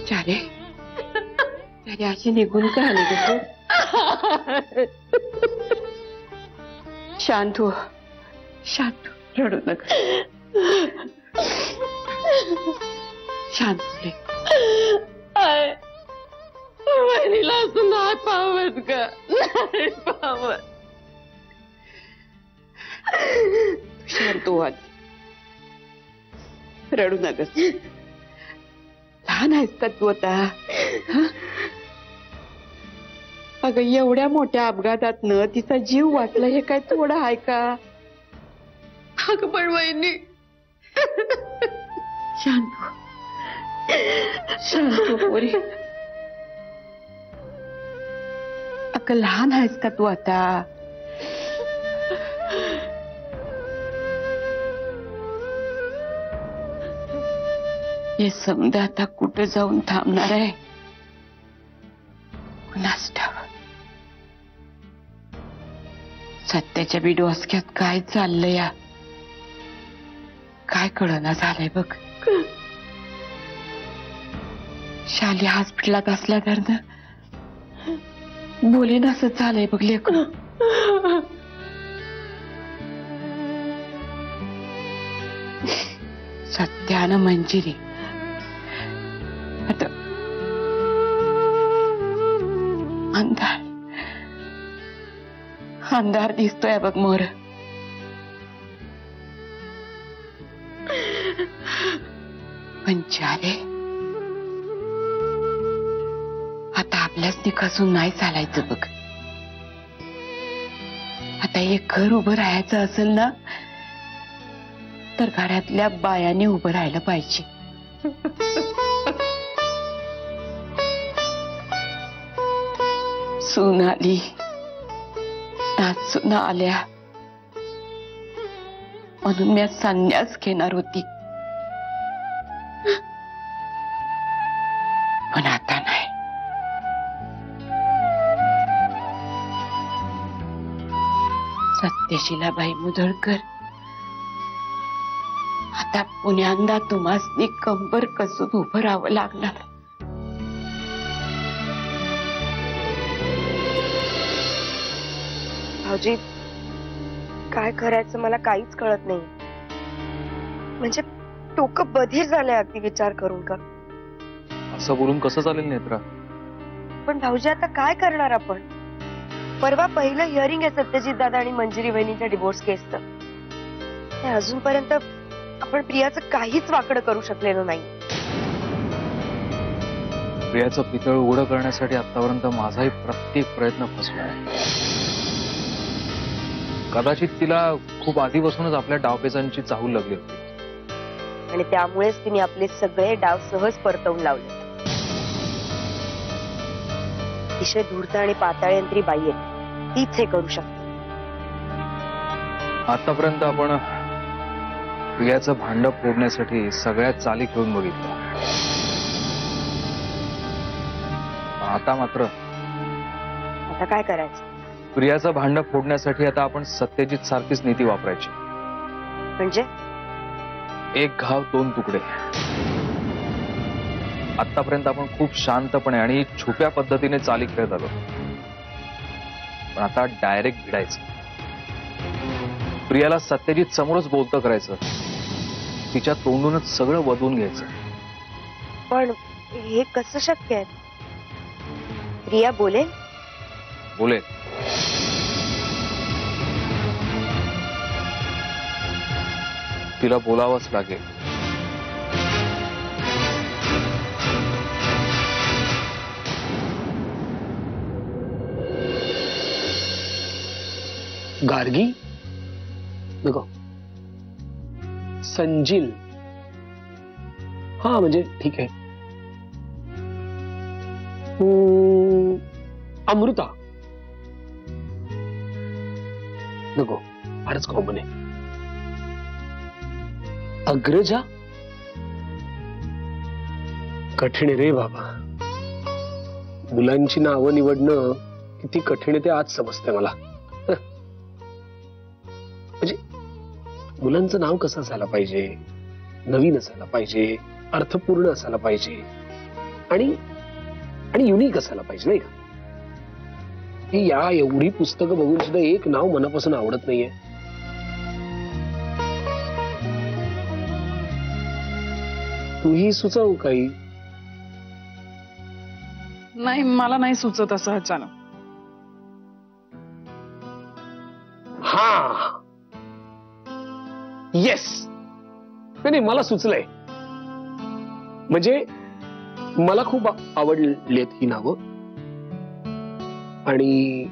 चारे चारे अशी निघून का आली ग? शांत हो, शांत हो, रडू नका, शांत ले. वहिनीला असं नाही पावत ग, नाही पावत. शांत हो, रडू नकस. लहान आहेस का तू आता? अगं एवढ्या मोठ्या अपघातातनं तिचा जीव वाचला हे काय थोडं आहे का? अगं पण वहिनी, शांत हो, शांत हो पोरी. अगं लहान आहेस का तू आता? हे समजा आता कुठे जाऊन थांबणार आहे कुणास ठाऊक. सत्याच्या बी डोसक्यात काय चाललंय या, काय कळना झालंय बघ. शाली हॉस्पिटलात असल्या तर बोलीन असं झालंय बघ लेकरं. सत्यानं मंजिरी आता अंधार अंधार दिसतोय बघ मोर. पंचारे आता आपल्याच निकासून नाही चालायचं बघ. आता एक घर उभं राहायचं असेल ना तर घरातल्या बायाने उभं राहायला पाहिजे. सून आली, सुना आल्या म्हणून मी संन्यास घेणार होती, पण आता नाही. सत्यशिलाबाई मुदळकर आता पुण्यांदा तुम्हासनी कंबर कसून उभं राहावं लागणार. भाऊजी, काय करायचं मला काहीच कळत नाही. म्हणजे डोकं बधीर झालंय अगदी विचार करून का. असं बोलून कसं चालेल नेत्रा? पण भाऊजी आता काय करणार आपण? परवा पहिलं हिअरिंग आहे सत्यजित दादा आणि मंजिरी वहिनीच्या डिवोर्स केसचं. अजूनपर्यंत आपण प्रियाचं काहीच वाकडं करू शकलेलो नाही. प्रियाचं पितळ उघडं करण्यासाठी आतापर्यंत माझाही प्रत्येक प्रयत्न फसला आहे. कदाचित तिला खूप आधीपासूनच आपल्या डावपेचांची चाहूल लागली होती आणि त्यामुळेच तिने आपले सगळे डाव सहज परतवून लावले. अतिशय धूर्त आणि पाताळयंत्री बाई आहे, तीच हे करू शकते. आतापर्यंत आपण प्रियाचं भांडं फोडण्यासाठी सगळ्या चाली खेळून बघितलं. आता मात्र आता काय करायचं? प्रियाचं भांडं फोडण्यासाठी आता आपण सत्यजित सारखीच नीती वापरायची. म्हणजे एक घाव दोन तुकडे. आतापर्यंत आपण खूप शांतपणे आणि छुप्या पद्धतीने चाली खेळत आलो, पण आता डायरेक्ट भिडायचं. प्रियाला सत्यजित समोरच बोलतं करायचं, तिच्या तोंडूनच सगळं वधवून घ्यायचं. पण हे कसं शक्य आहे? प्रिया बोलेल? बोलेल. तिला बोलावंच लागेल. गार्गी नको, संजील. हा म्हणजे ठीक आहे. अमृता नको, फारच कॉमन आहे. अग्रजा कठीण रे बाबा. मुलांची नावं निवडणं किती कठीण आहे ते आज समजतंय मला. म्हणजे मुलांचं नाव कसं असायला पाहिजे? नवीन असायला पाहिजे, अर्थपूर्ण असायला पाहिजे. आणि आणि युनिक असायला पाहिजे नाही का? की या एवढी पुस्तकं बघून सुद्धा एक नाव मनापासून आवडत नाहीये. तूही सुचव काही. नाही, मला नाही सुचत असं अचानक. हा येस, नाही मला सुचलंय. म्हणजे मला खूप आवडलेत ही नावं आणि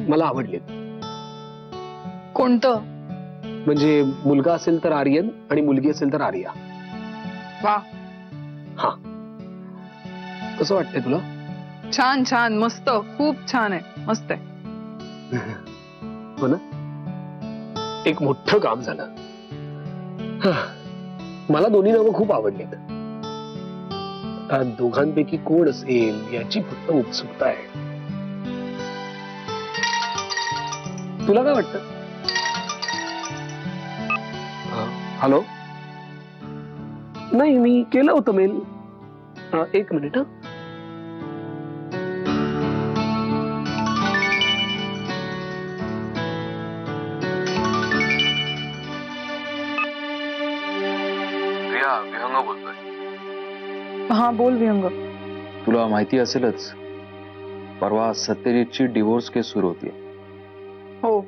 मला आवडलेत. कोणतं? म्हणजे मुलगा असेल तर आर्यन आणि मुलगी असेल तर आर्या. वा, हा कसं वाटतंय तुला? छान छान, मस्त, खूप छान आहे, मस्त आहे. हो ना, एक मोठं काम झालं. मला दोन्ही नावं खूप आवडलीत. आता दोघांपैकी कोण असेल याची फक्त उत्सुकता आहे. तुला काय वाटतं? हॅलो, नाही मी केलं होतं मेल. एक मिनिट. विहंग बोलतोय. हा बोल विहंग. तुला माहिती असेलच, परवा सत्यजितची डिवोर्स केस सुरू होती. हो.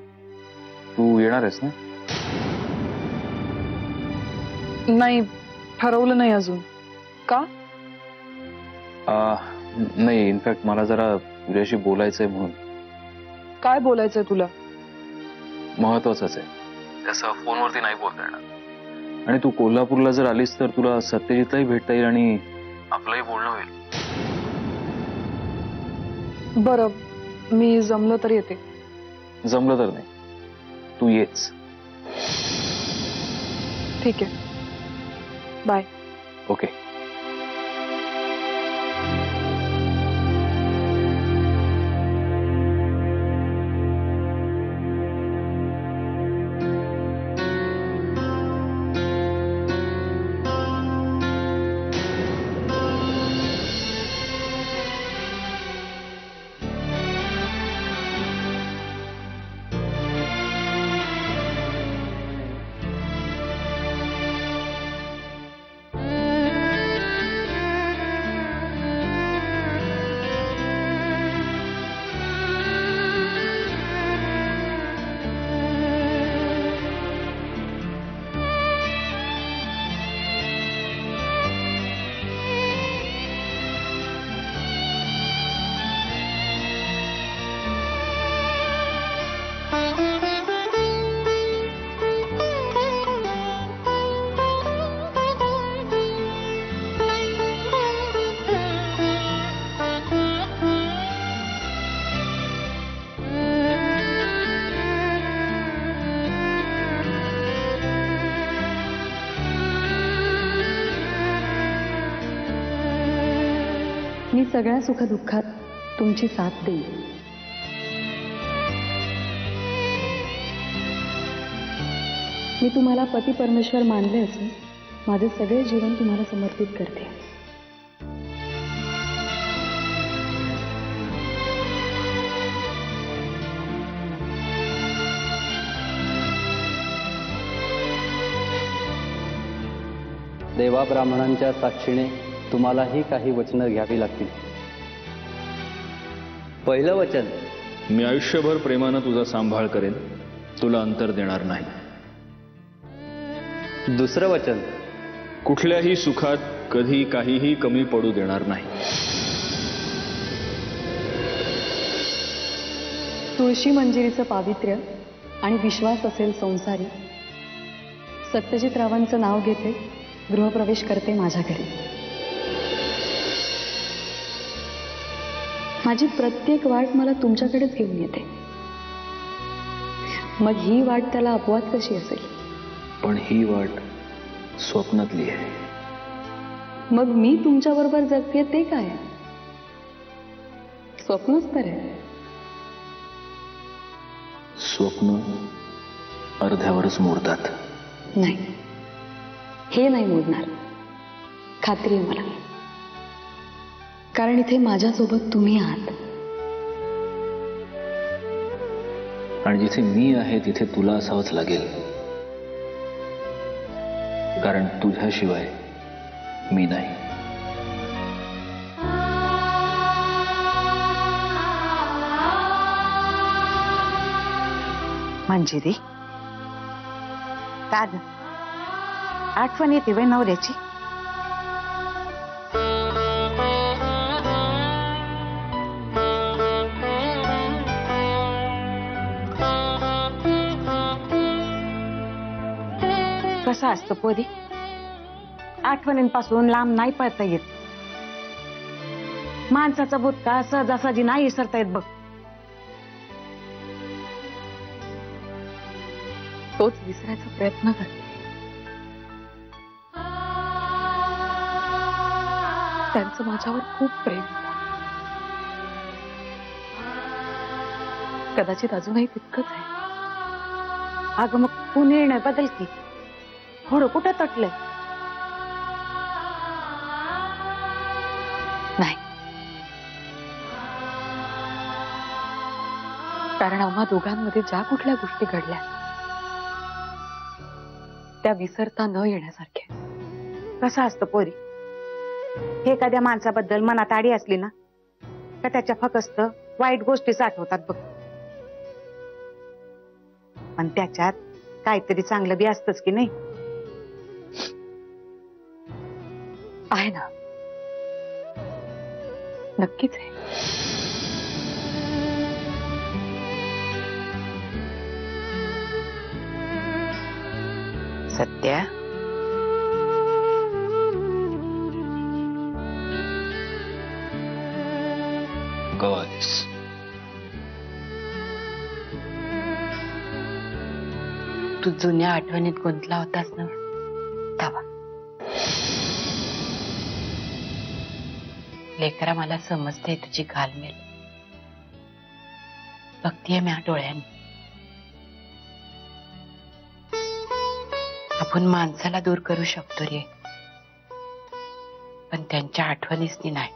तू येणार आहेस ना? नाही, ठरवलं नाही अजून. का? नाही, इनफॅक्ट मला जरा तुझ्याशी बोलायचंय म्हणून. काय बोलायचंय तुला? महत्वाचंच आहे, तसं फोनवरती नाही बोलता येणार. आणि तू कोल्हापूरला जर आलीस तर तुला सत्यजितलाही भेटता येईल आणि आपलंही बोलणं होईल. बरं, मी जमलं तर येते. जमलं तर नाही, तू येच. ठीक आहे, बाय. ओके. मी सगळ्या सुखदुःखात तुमची साथ देईन. मी तुम्हाला पती परमेश्वर मानले असून माझे सगळे जीवन तुम्हाला समर्पित करते. देवा ब्राह्मणांच्या साक्षीने तुम्हालाही काही वचनं घ्यावी लागतील. पहिलं वचन, मी आयुष्यभर प्रेमानं तुझा सांभाळ करेन, तुला अंतर देणार नाही. दुसरं वचन, कुठल्याही सुखात कधी काहीही कमी पडू देणार नाही. तुळशी मंजिरीचं पावित्र्य आणि विश्वास असेल संसारी, सत्यजितरावांचं नाव घेते, गृहप्रवेश करते माझ्या घरी. माझी प्रत्येक वाट मला तुमच्याकडेच घेऊन येते. मग ही वाट त्याला अपवाद कशी असेल? पण ही वाट स्वप्नातली आहे. मग मी तुमच्याबरोबर जगते ते काय? स्वप्नच तर आहे. स्वप्न अर्ध्यावरच मोडतात. नाही, हे नाही मोडणार, खात्री आहे मला. कारण इथे माझ्यासोबत तुम्ही आहात. आणि जिथे मी आहे तिथे तुला असावंच लागेल, कारण तुझ्याशिवाय मी नाही. मंजिरी, का ग आठवण येते वय नवऱ्याची? कसं असतं पोरी, आठवणींपासून लांब नाही पळता येत. माणसाचा भूतकाळ सहजासहजी नाही विसरता येत बघ. तोच विसरायचा प्रयत्न करते. त्यांचं माझ्यावर खूप प्रेम होतं. कदाचित अजूनही तितकंच आहे. अगं मग तू निर्णय बदल की. थोडं कुठं तटलंय? नाही, कारण आम्हा दोघांमध्ये ज्या कुठल्या गोष्टी घडल्या त्या विसरता न येण्यासारख्या. कसं असतं पोरी, एखाद्या माणसाबद्दल मनात आडी असली ना का त्याच्या फक्त वाईट गोष्टीच आठवतात बघ. पण त्याच्यात काहीतरी चांगलं बी असतंच की नाही? आहे ना, नक्कीच आहे. सत्या, गवास तू जुन्या आठवणीत गुंतला होतास ना तवा. लेकरा, मला समजते तुझी घालमेल. बघतीये मी डोळ्यांनी. आपण माणसाला दूर करू शकतो रे, पण त्यांच्या आठवणीसनी नाही.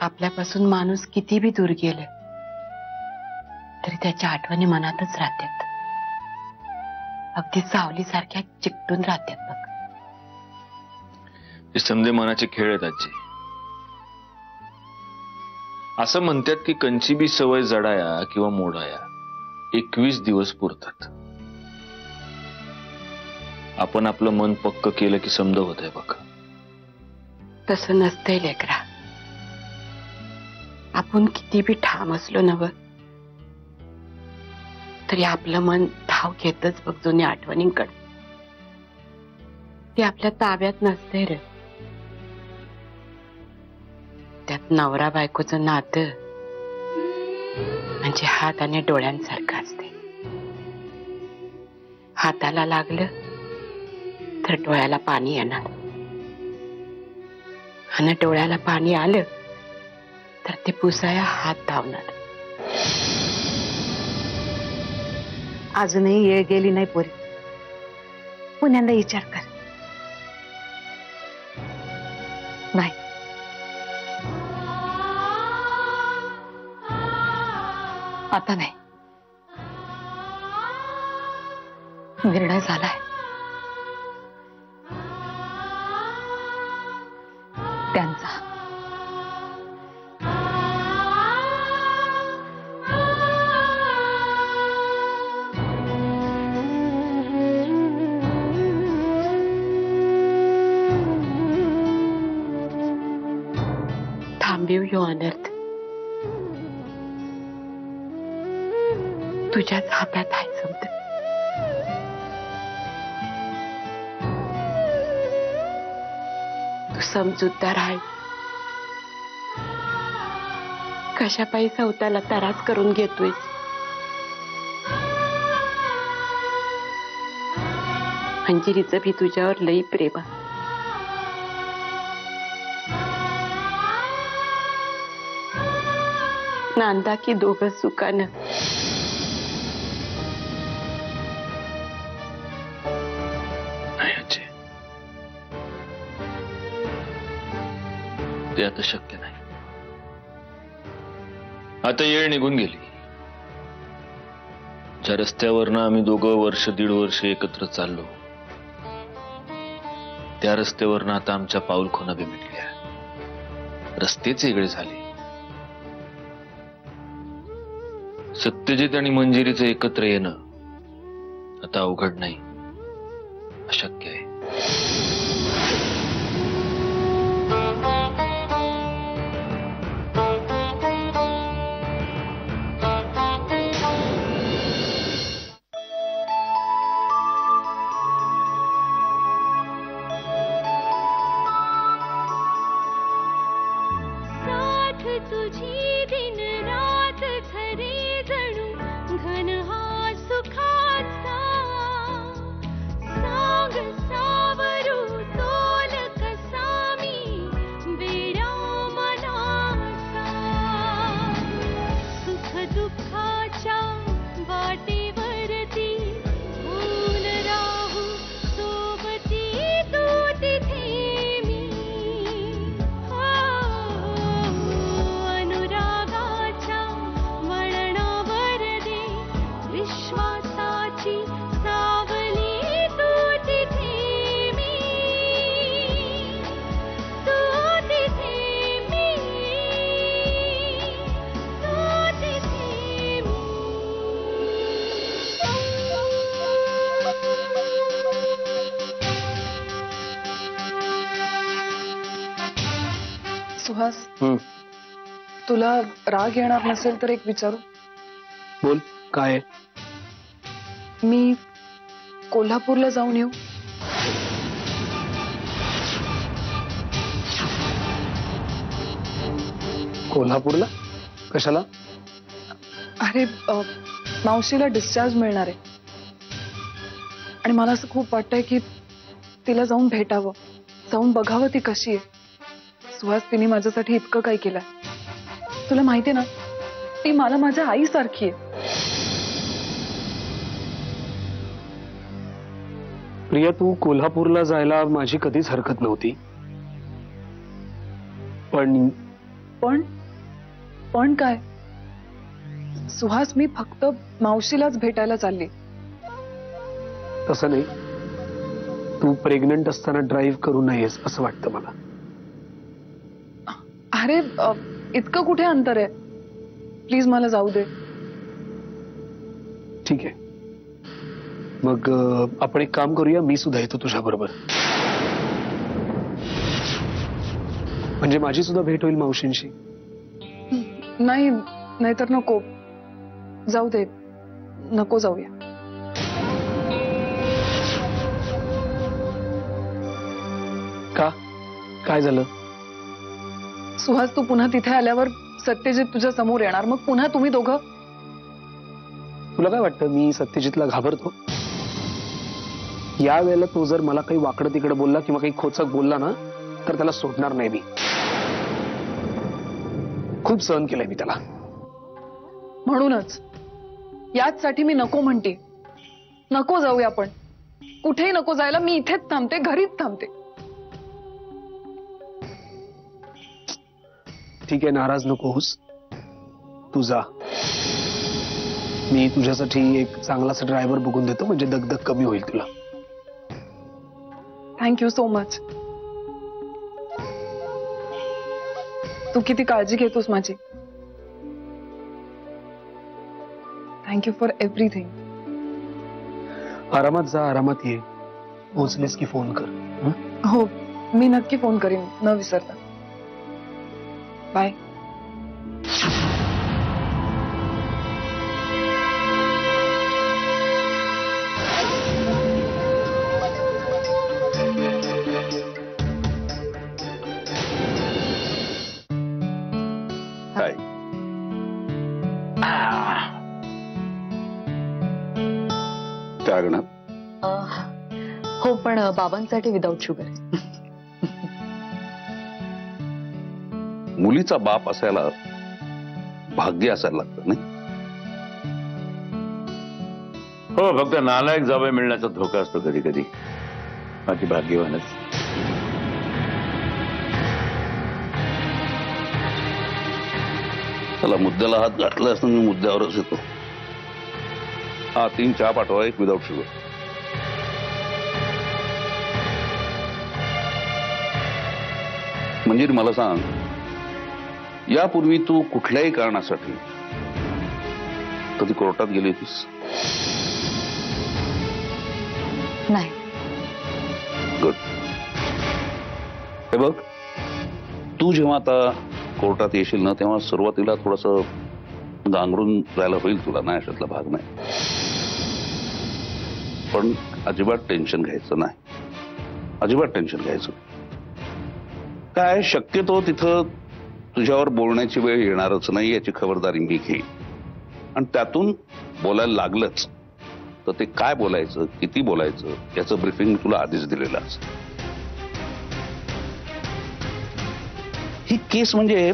आपल्यापासून माणूस किती बी दूर गेले तरी त्याच्या आठवणी मनातच राहतात. अगदी सावलीसारख्या चिकटून राहतात बघ. हे समजे मनाचे खेळ आहेत आजी. असं म्हणतात की कंची बी सवय जडाया किंवा मोडाया 21 दिवस पुरतात. आपण आपलं मन पक्क केलं की समज होत आहे बघ. तसं नसतंय लेकरा. आपण किती बी ठाम असलो नव तरी आपलं मन धाव घेतच बघ जुन्या आठवणींकडे. ते आपल्या ताब्यात नसते रे. त्यात नवरा बायकोचं नातं म्हणजे हात आणि डोळ्यांसारखं असते. हाताला लागलं तर डोळ्याला पाणी येणार, आणि डोळ्याला पाणी आलं तर ते पुसाया हात धावणार. अजूनही येळ गेली नाही पोरी. पुण्यांदा विचार कर. नाही, आता नाही. निर्णय झालाय. त्यांचा. थांबीव यो अनर्थ तुझ्याच हातात आहे. समज तू समजूतदार आहे. कशा पायी सवताला तरास करून घेतोय. अंजिरीचं भी तुझ्यावर लई प्रेम आहे. नांदा की दोघं सुखानं. नाही आजी, ते आता शक्य नाही. आता येळ निघून गेली. ज्या रस्त्यावरनं आम्ही दोघं वर्ष दीड वर्ष एकत्र चाललो, त्या रस्त्यावरनं आता आमच्या पाऊलखुणा बी मिटल्या. रस्तेच वेगळे झाले. सत्यजित आणि मंजिरीचं एकत्र येणं आता अवघड नाही, अशक्य आहे. तुझी दिन रात खरे जणू घन हा सुखाचा सांग सावरू तोल कसा मी बेडा मनाचा सुख दुःखाच्या वाटेवरती ऊन राहू सोबती तू तिथे सुहास, तुला राग येणार नसेल तर एक विचारू? बोल, काय? मी कोल्हापूरला जाऊन येऊ? कोल्हापूरला कशाला? अरे मावशीला डिस्चार्ज मिळणार आहे आणि मला असं खूप वाटतंय की तिला जाऊन भेटावं, जाऊन बघावं ती कशी आहे. सुहास, तिने माझ्यासाठी इतकं काय केलंय. तुला माहितीये ना, ती मला माझ्या आईसारखी आहे. प्रिया, तू कोल्हापूरला जायला माझी कधीच हरकत नव्हती, पण पण पण काय? सुहास, मी फक्त मावशीलाच भेटायला चालली. तसं नाही, तू प्रेग्नंट असताना ड्राईव्ह करू नयेस असं वाटतं मला. अरे इतकं कुठे अंतर आहे? प्लीज मला जाऊ दे. ठीक आहे, मग आपण एक काम करूया, मी सुद्धा येतो तुझ्या बरोबर. म्हणजे माझी सुद्धा भेट होईल मावशींशी. नाही, नाहीतर नको. जाऊ दे, नको जाऊया. का? काय झालं? सुहास, तू पुन्हा तिथे आल्यावर सत्यजित तुझ्या समोर येणार, मग पुन्हा तुम्ही दोघं. तुला काय वाटतं मी सत्यजितला घाबरतो? या वेळेला तो जर मला काही वाकडं तिकडं बोलला किंवा काही खोचक बोलला ना, तर त्याला सोडणार नाही मी. खूप सहन केलंय मी त्याला. म्हणूनच याचसाठी मी नको म्हणते. नको जाऊया आपण, कुठेही नको जायला. मी इथेच थांबते, घरीच थांबते. ठीक आहे, नाराज नको होस, तू जा. मी तुझ्यासाठी एक चांगलासा ड्रायव्हर बघून देतो, म्हणजे दगदग कमी होईल तुला. Thank you so much. तू किती काळजी घेतोस माझी. Thank you for everything. आरामात जा, आरामात ये. पोहोचलेस की फोन कर. हो, मी नक्की फोन करीन, न विसरता. बाय. काय गणा? हो, पण बाबांसाठी विदाऊट शुगर. मुलीचा बाप असायला भाग्य असायला लागतं नाही? हो, फक्त नालायक जावई मिळण्याचा धोका असतो कधी कधी. बाकी भाग्यवानच. चला, मुद्द्याला हात घातला असता मी मुद्द्यावरच येतो. हा 3 चहा पाठवा, 1 विदाउट शुगर. मंजिरी, मला सांग, यापूर्वी तू कुठल्याही कारणासाठी कधी कोर्टात गेली होतीस? नाही. गुड. हे बघ, तू जेव्हा आता कोर्टात येशील ना, तेव्हा सुरुवातीला थोडस गांगरून जायला होईल तुला, नाही अशातला भाग नाही. पण अजिबात टेन्शन घ्यायचं नाही, अजिबात टेन्शन घ्यायचं. काय शक्यतो तिथं तुझ्यावर बोलण्याची वेळ येणारच नाही याची खबरदारी मी घेईन. आणि त्यातून बोलायला लागलंच तर ते काय बोलायचं, किती बोलायचं याचं ब्रीफिंग मी तुला आधीच दिलेलं असतं. ही केस म्हणजे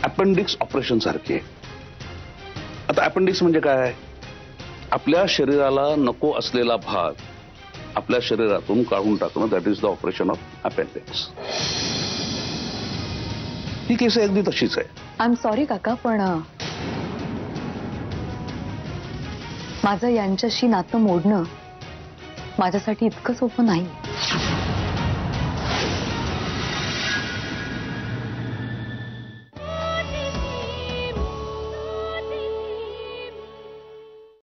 अपेंडिक्स ऑपरेशन सारखी आहे. आता अपेंडिक्स म्हणजे काय? आपल्या शरीराला नको असलेला भाग आपल्या शरीरातून काढून टाकणं, that is the operation of appendix. ही केस अगदी तशीच आहे. आय एम सॉरी काका, पण माझं यांच्याशी नातं मोडणं माझ्यासाठी इतकं सोपं नाही.